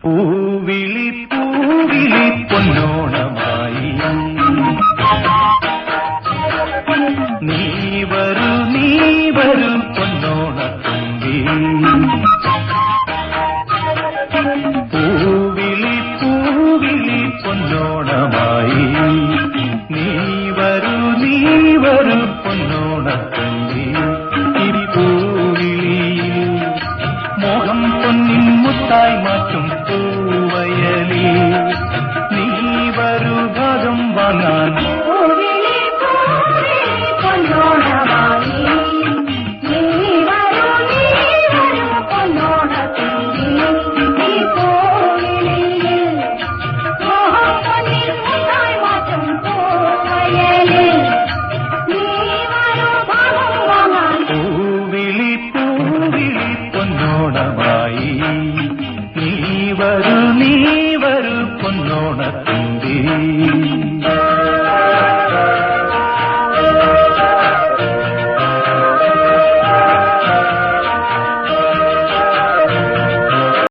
പൂവിളി പൂവിളി പൊന്നോണമായി നീ വരൂ പൊന്നോണത്തുമ്പി പൂവിളി പൂവിളി പൊന്നോണമായി നീ വരൂ പൊന്നോണത്തുമ്പി ഇരി പൂവിളിയിൽ മോഹം പൊന്നിൻ മുത്തായി മാറ്റും പൂവയലി നീ വരൂ ഭാഗം വാങ്ങാൻ പൂവിളി പൂവിളി പൊന്നോണമായി നീ വരൂ പൊന്നോണത്തുമ്പി